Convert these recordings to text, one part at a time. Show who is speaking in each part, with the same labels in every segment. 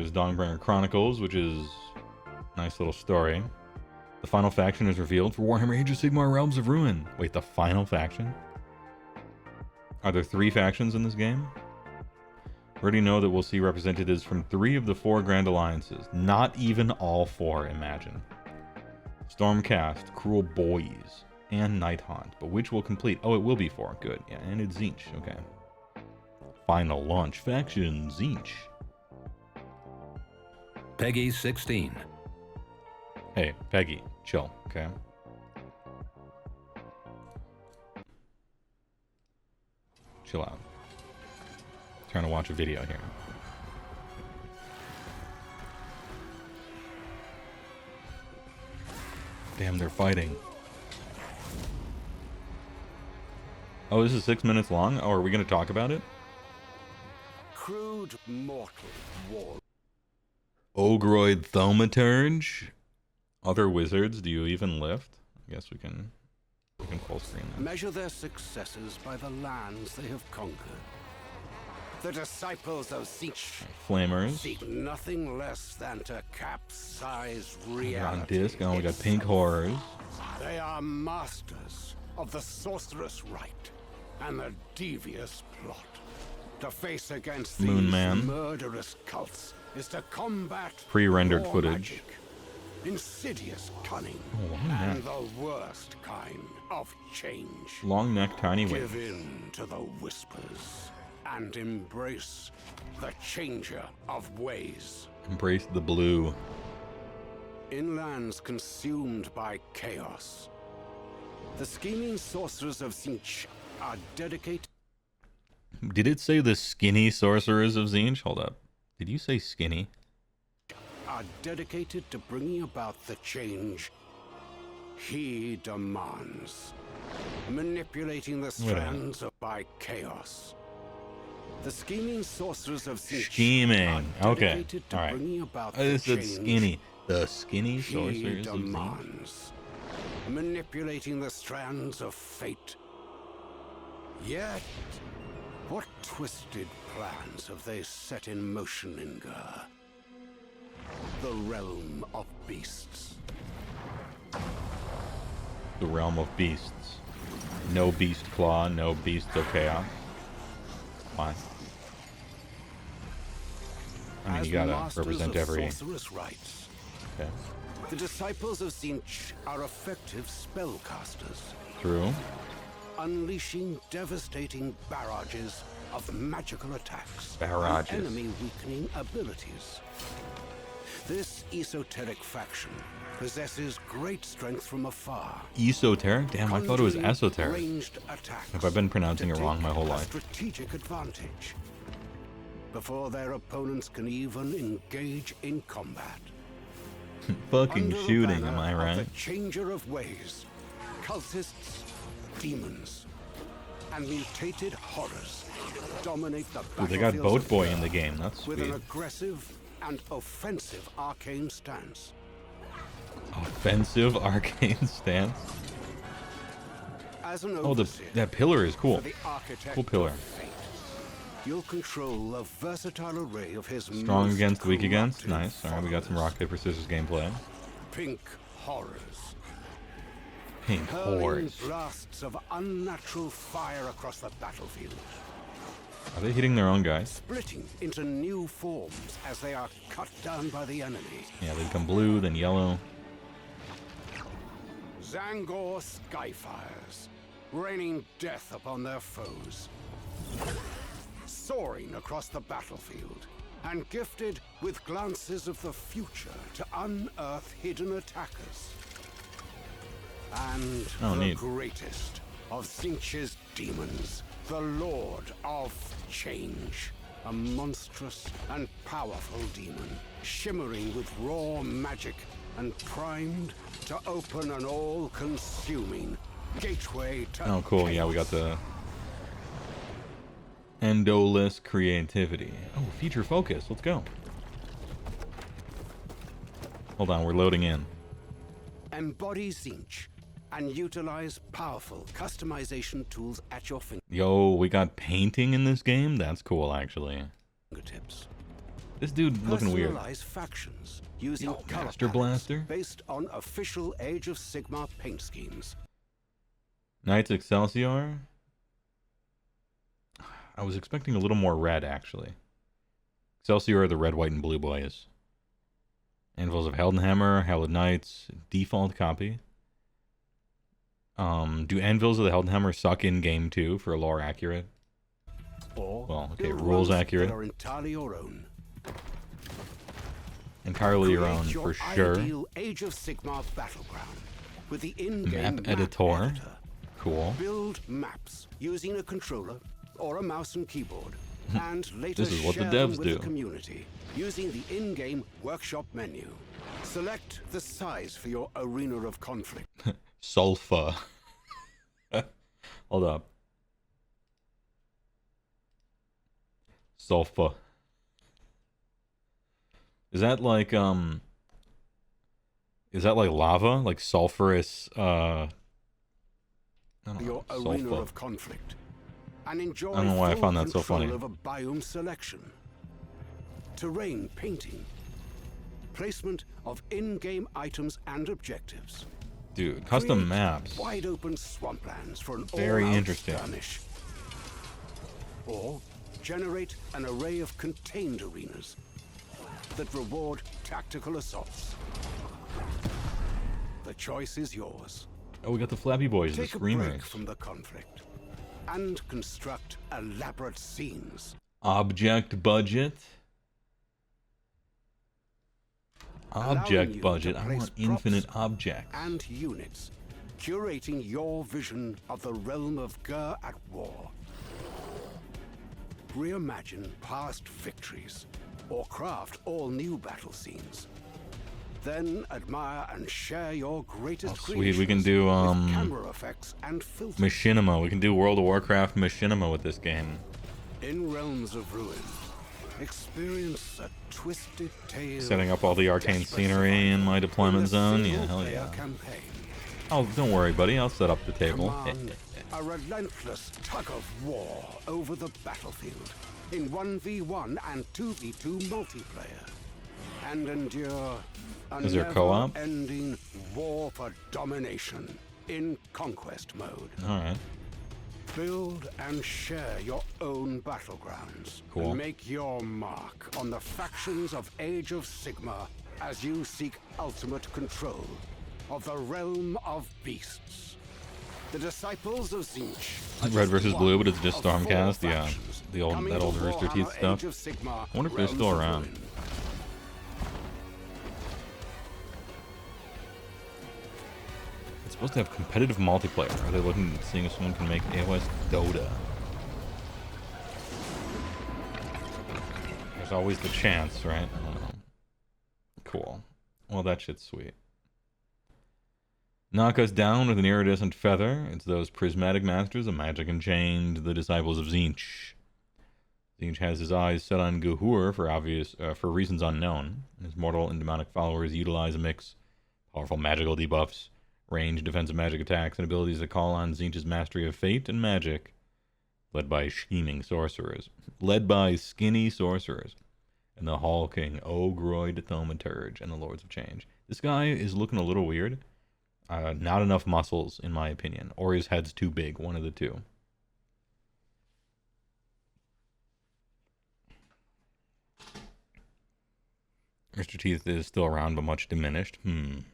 Speaker 1: there's Dawnbringer Chronicles, which is a nice little story. The final faction is revealed for Warhammer Age of Sigmar Realms of Ruin. Wait, the final faction? Are there 3 factions in this game? We already know that we'll see representatives from 3 of the 4 Grand Alliances. Not even all 4, imagine. Stormcast, Cruel Boys, and Nighthaunt. But which will complete? Oh, it will be 4. Good. Yeah, and it's Tzeentch. Okay. Final launch faction, Tzeentch.
Speaker 2: Peggy 16.
Speaker 1: Hey, Peggy, chill, okay? Chill out. Trying to watch a video here. Damn, they're fighting. Oh, this is 6 minutes long? Oh, are we going to talk about it?
Speaker 3: Crude mortal war.
Speaker 1: Ogroid Thaumaturge? Other wizards, do you even lift? I guess we can full screen that.
Speaker 3: Measure their successes by the lands they have conquered. The disciples of Tzeentch
Speaker 1: Flamers.
Speaker 3: seek nothing less than to capsize
Speaker 1: On
Speaker 3: reality.
Speaker 1: disc, oh, we got Pink Horrors.
Speaker 3: They are masters of the sorcerous rite and the devious plot. To face against
Speaker 1: Moon
Speaker 3: these
Speaker 1: Man.
Speaker 3: murderous cults is to combat
Speaker 1: Pre-rendered
Speaker 3: raw
Speaker 1: footage.
Speaker 3: magic, insidious cunning,
Speaker 1: Oh, long neck.
Speaker 3: and the worst kind of change.
Speaker 1: Long neck, tiny
Speaker 3: Give
Speaker 1: wings.
Speaker 3: in to the whispers and embrace the changer of ways.
Speaker 1: Embrace the blue.
Speaker 3: In lands consumed by chaos, the scheming sorcerers of Tzeentch are dedicated.
Speaker 1: Did it say the skinny sorcerers of Tzeentch? Hold up. Did you say skinny?
Speaker 3: Are dedicated to bringing about the change he demands, manipulating the strands of by chaos. The scheming sorcerers of Tzeentch
Speaker 1: Scheming.
Speaker 3: are
Speaker 1: Okay.
Speaker 3: dedicated to
Speaker 1: All right.
Speaker 3: bringing about
Speaker 1: I
Speaker 3: the
Speaker 1: just said
Speaker 3: change
Speaker 1: skinny. The skinny
Speaker 3: he
Speaker 1: sorcerers of Tzeentch.
Speaker 3: demands, manipulating the strands of fate. Yet, what twisted plans have they set in motion in Gur? The realm of beasts.
Speaker 1: The realm of beasts. No beast claw, no beasts of chaos. Why? I mean,
Speaker 3: As
Speaker 1: you gotta
Speaker 3: masters
Speaker 1: represent
Speaker 3: of
Speaker 1: every...
Speaker 3: sorcerous rites,
Speaker 1: Okay.
Speaker 3: the disciples of Tzeentch are effective spellcasters,
Speaker 1: True.
Speaker 3: unleashing devastating barrages of magical attacks
Speaker 1: Barrages.
Speaker 3: and enemy-weakening abilities. This esoteric faction possesses great strength from afar.
Speaker 1: Esoteric? Damn, I thought it was
Speaker 3: conjuring
Speaker 1: esoteric.
Speaker 3: ranged attacks
Speaker 1: Have I been pronouncing
Speaker 3: to
Speaker 1: it wrong
Speaker 3: take
Speaker 1: my whole
Speaker 3: a
Speaker 1: life?
Speaker 3: Strategic advantage before their opponents can even engage in combat.
Speaker 1: Fucking
Speaker 3: Under the
Speaker 1: shooting,
Speaker 3: banner
Speaker 1: am I
Speaker 3: of
Speaker 1: right?
Speaker 3: The changer of ways, cultists, demons, and mutated horrors dominate the
Speaker 1: Ooh, they got
Speaker 3: battlefields
Speaker 1: Boat
Speaker 3: of
Speaker 1: Boy
Speaker 3: Gur
Speaker 1: in the game, that's
Speaker 3: with
Speaker 1: sweet.
Speaker 3: an aggressive and offensive arcane stance.
Speaker 1: Offensive arcane stance.
Speaker 3: As an
Speaker 1: Oh,
Speaker 3: overseer
Speaker 1: that pillar is cool.
Speaker 3: for the architect
Speaker 1: Cool pillar.
Speaker 3: of fate, you'll control a versatile array of his
Speaker 1: Strong
Speaker 3: most
Speaker 1: against, weak against.
Speaker 3: corrupted
Speaker 1: Nice. Alright, we got some
Speaker 3: followers.
Speaker 1: rock, paper, scissors gameplay.
Speaker 3: Pink horrors,
Speaker 1: Pink
Speaker 3: hurling
Speaker 1: horse.
Speaker 3: blasts of unnatural fire across the battlefield,
Speaker 1: Are they hitting their own guys?
Speaker 3: splitting into new forms as they are cut down by the enemy.
Speaker 1: Yeah, they become blue, then yellow.
Speaker 3: Zangor skyfires, raining death upon their foes. Soaring across the battlefield, and gifted with glances of the future to unearth hidden attackers. And
Speaker 1: Oh,
Speaker 3: the
Speaker 1: neat.
Speaker 3: greatest of Tzeentch's demons, the Lord of Change. A monstrous and powerful demon, shimmering with raw magic and primed to open an all-consuming gateway to
Speaker 1: Oh, cool. Yeah, we got the endoless creativity. Oh, feature focus. Let's go. Hold on, we're loading in.
Speaker 3: Embody Tzeentch and utilize powerful customization tools at your
Speaker 1: Yo, we got painting in this game? That's cool, actually.
Speaker 3: fingertips.
Speaker 1: This dude looking weird.
Speaker 3: Personalize factions using color
Speaker 1: Master
Speaker 3: palettes
Speaker 1: Blaster?
Speaker 3: based on official Age of Sigmar paint schemes.
Speaker 1: Knights Excelsior. I was expecting a little more red, actually. Excelsior are the red, white, and blue boys. Anvils of Heldenhammer, Hallowed Knights, default copy. Do Anvils of the Heldenhammer suck in game too for lore accurate?
Speaker 3: Or
Speaker 1: Well, okay,
Speaker 3: build
Speaker 1: rules
Speaker 3: ones
Speaker 1: accurate.
Speaker 3: that are entirely your own.
Speaker 1: Entirely your
Speaker 3: Create
Speaker 1: own,
Speaker 3: your
Speaker 1: for sure.
Speaker 3: ideal Age of Sigmar battleground with the in-game
Speaker 1: Map editor. Cool.
Speaker 3: Build maps using a controller or a mouse and keyboard, and later
Speaker 1: This is what the
Speaker 3: share them
Speaker 1: devs
Speaker 3: with
Speaker 1: do.
Speaker 3: the community using the in-game workshop menu. Select the size for your arena of conflict.
Speaker 1: Sulfa. Hold up. Sulfa. Is that like lava? Like sulfurous I don't
Speaker 3: Your
Speaker 1: know,
Speaker 3: arena
Speaker 1: sulfa.
Speaker 3: of conflict, and enjoy
Speaker 1: I don't know why I
Speaker 3: full
Speaker 1: found that so
Speaker 3: control
Speaker 1: funny.
Speaker 3: over biome selection, terrain painting, placement of in-game items and objectives.
Speaker 1: Dude, custom
Speaker 3: Create
Speaker 1: maps.
Speaker 3: Wide open swamplands for an
Speaker 1: Very
Speaker 3: all-out
Speaker 1: interesting.
Speaker 3: skirmish. Or generate an array of contained arenas that reward tactical assaults. The choice is yours.
Speaker 1: Oh, we got the Flappy Boys, the
Speaker 3: Take a break
Speaker 1: Screamers.
Speaker 3: from the conflict and construct elaborate scenes.
Speaker 1: Object budget.
Speaker 3: Allowing
Speaker 1: Object
Speaker 3: you
Speaker 1: budget.
Speaker 3: to
Speaker 1: I
Speaker 3: place
Speaker 1: want infinite
Speaker 3: props
Speaker 1: objects.
Speaker 3: and units, curating your vision of the realm of Gur at war. Reimagine past victories, or craft all new battle scenes. Then admire and share your greatest
Speaker 1: Oh, sweet. We can
Speaker 3: creations
Speaker 1: do,
Speaker 3: with camera effects and filters.
Speaker 1: Machinima. We can do World of Warcraft Machinima with this game.
Speaker 3: In Realms of Ruin, experience a twisted tale.
Speaker 1: Setting up all the
Speaker 3: of
Speaker 1: arcane
Speaker 3: desperate
Speaker 1: scenery in
Speaker 3: survival
Speaker 1: my deployment
Speaker 3: a
Speaker 1: zone. Yeah, hell
Speaker 3: single-player
Speaker 1: yeah.
Speaker 3: campaign.
Speaker 1: Oh, don't worry, buddy. I'll set up the table.
Speaker 3: Command a relentless tug of war over the battlefield in 1v1 and 2v2 multiplayer, and endure a
Speaker 1: Is there co-op?
Speaker 3: never-ending war for domination in conquest mode.
Speaker 1: All right.
Speaker 3: Build and share your own battlegrounds.
Speaker 1: Cool.
Speaker 3: And make your mark on the factions of Age of Sigmar as you seek ultimate control of the realm of beasts. The disciples of Tzeentch. are
Speaker 1: Red
Speaker 3: just
Speaker 1: versus
Speaker 3: one
Speaker 1: blue, but it's just
Speaker 3: of four
Speaker 1: Stormcast. Yeah,
Speaker 3: factions
Speaker 1: the old
Speaker 3: coming
Speaker 1: that
Speaker 3: to
Speaker 1: old Rooster Teeth
Speaker 3: Warhammer
Speaker 1: stuff.
Speaker 3: Age of Sigmar,
Speaker 1: I wonder if they're still
Speaker 3: Realms of
Speaker 1: around.
Speaker 3: Ruin.
Speaker 1: It's supposed to have competitive multiplayer. Are they looking, seeing if someone can make AOS Dota? There's always the chance, right? I don't know. Cool. Well, that shit's sweet. Knock us down with an iridescent feather. It's those prismatic masters of magic enchained, the disciples of Tzeentch. Tzeentch has his eyes set on Guhur for reasons unknown. His mortal and demonic followers utilize a mix powerful magical debuffs, range defensive magic attacks, and abilities that call on Tzeentch's mastery of fate and magic, led by skinny sorcerers, and the hulking Ogroid Thaumaturge and the Lords of Change. This guy is looking a little weird. Not enough muscles, in my opinion, or his head's too big. One of the two. Mr. Teeth is still around, but much diminished. The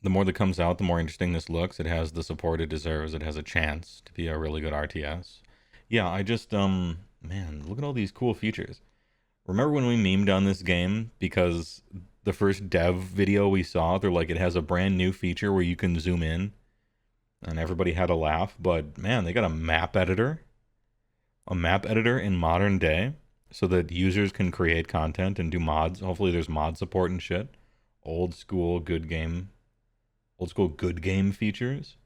Speaker 1: more that comes out, the more interesting this looks. It has the support it deserves. It has a chance to be a really good RTS. Yeah, I just, man, look at all these cool features. Remember when we memed on this game? Because the first dev video we saw, they're like, it has a brand new feature where you can zoom in. And everybody had a laugh. But, man, they got a map editor. A map editor in modern day. So that users can create content and do mods. Hopefully there's mod support and shit. Old school good game features.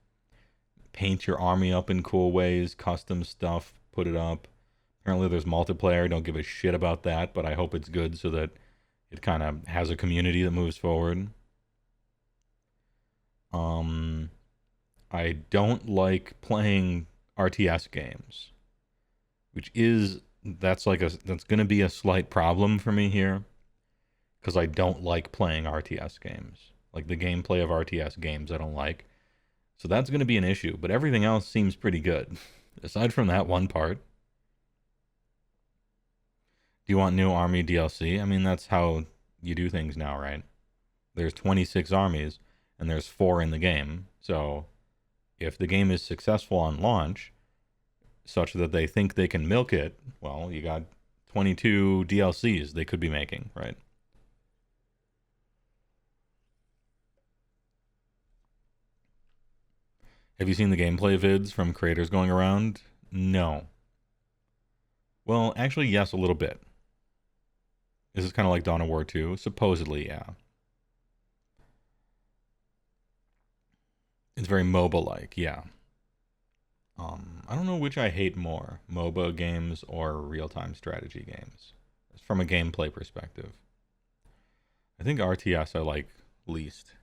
Speaker 1: Paint your army up in cool ways. Custom stuff. Put it up. Apparently there's multiplayer. Don't give a shit about that, but I hope it's good so that it kind of has a community that moves forward. I don't like playing RTS games. that's going to be a slight problem for me here, because I don't like playing RTS games. Like the gameplay of RTS games I don't like. So that's going to be an issue, but everything else seems pretty good. Aside from that one part. Do you want new army DLC? I mean, that's how you do things now, right? There's 26 armies, and there's 4 in the game. So if the game is successful on launch, such that they think they can milk it, well, you got 22 DLCs they could be making, right? Have you seen the gameplay vids from creators going around? No. Well, actually, yes, a little bit. This is kind of like Dawn of War 2. Supposedly, yeah. It's very MOBA-like, yeah. I don't know which I hate more, MOBA games or real-time strategy games, from a gameplay perspective. I think RTS I like least.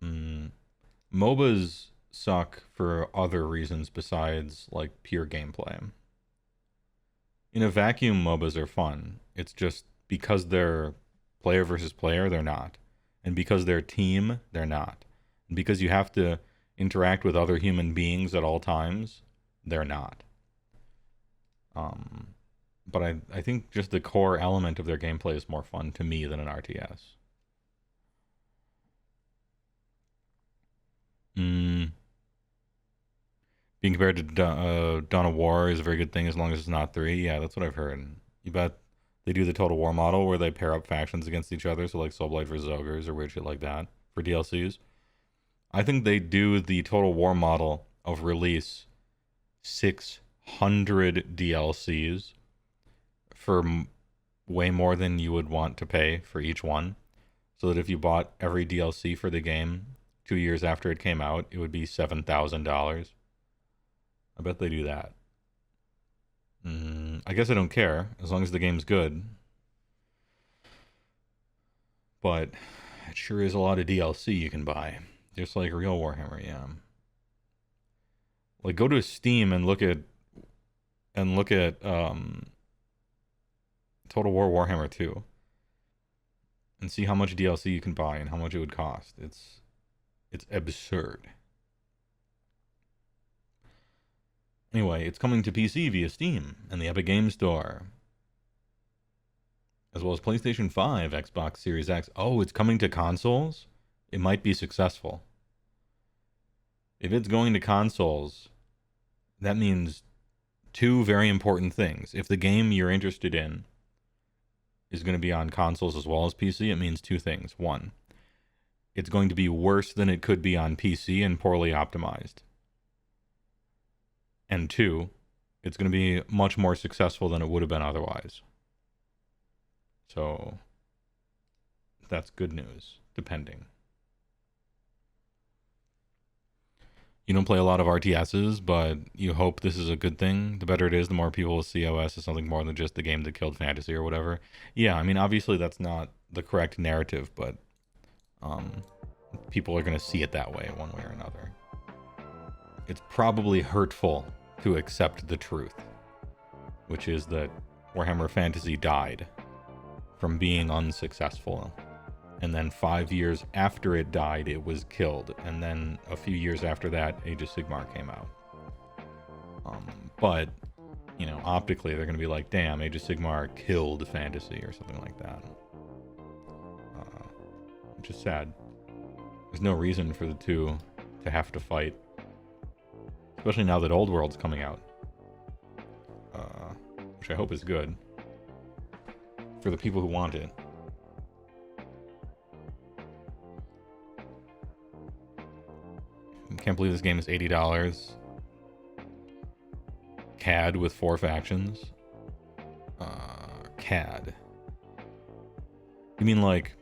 Speaker 1: MOBAs suck for other reasons besides, like, pure gameplay. In a vacuum, MOBAs are fun. It's just because they're player versus player, they're not. And because they're team, they're not. And because you have to interact with other human beings at all times, they're not. But I think just the core element of their gameplay is more fun to me than an RTS. Being compared to Dawn of War is a very good thing as long as it's not 3. Yeah, that's what I've heard. You bet they do the Total War model where they pair up factions against each other, so like Soulblight versus Ogres or weird shit like that for DLCs. I think they do the Total War model of release 600 DLCs for way more than you would want to pay for each one. So that if you bought every DLC for the game 2 years after it came out, it would be $7,000. I bet they do that. I guess I don't care, as long as the game's good. But it sure is a lot of DLC you can buy. Just like real Warhammer, yeah. Like, go to Steam and look at Total War Warhammer 2. And see how much DLC you can buy and how much it would cost. It's absurd. Anyway, it's coming to PC via Steam and the Epic Games Store, as well as PlayStation 5, Xbox Series X. Oh, it's coming to consoles? It might be successful. If it's going to consoles, that means 2 very important things. If the game you're interested in is going to be on consoles as well as PC, it means 2 things. 1, it's going to be worse than it could be on PC and poorly optimized. And 2, it's going to be much more successful than it would have been otherwise. So that's good news, depending. You don't play a lot of RTSs, but you hope this is a good thing. The better it is, the more people will see OS as something more than just the game that killed fantasy or whatever. Yeah, I mean, obviously that's not the correct narrative, but people are going to see it that way one way or another. It's probably hurtful to accept the truth, which is that Warhammer Fantasy died from being unsuccessful. And then 5 years after it died, it was killed. And then a few years after that, Age of Sigmar came out. But, you know, optically, they're going to be like, damn, Age of Sigmar killed fantasy or something like that. Which is sad. There's no reason for the two to have to fight. Especially now that Old World's coming out. Which I hope is good. For the people who want it. Can't believe this game is $80. CAD with 4 factions. CAD. You mean like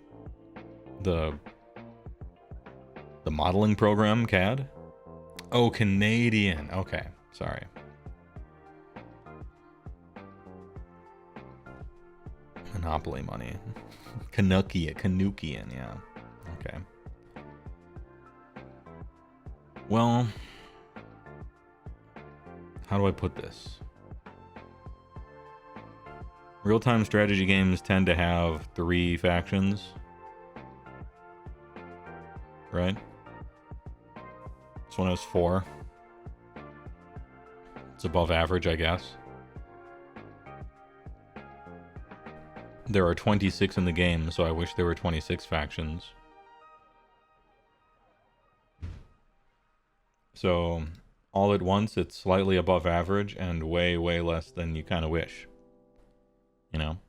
Speaker 1: the modeling program CAD? Oh, Canadian. Okay, sorry. Monopoly money. Canuckian, yeah. Okay. Well, how do I put this? Real-time strategy games tend to have 3 factions, right? This one has 4. It's above average, I guess. There are 26 in the game, so I wish there were 26 factions. So, all at once, it's slightly above average and way, way less than you kind of wish. You know?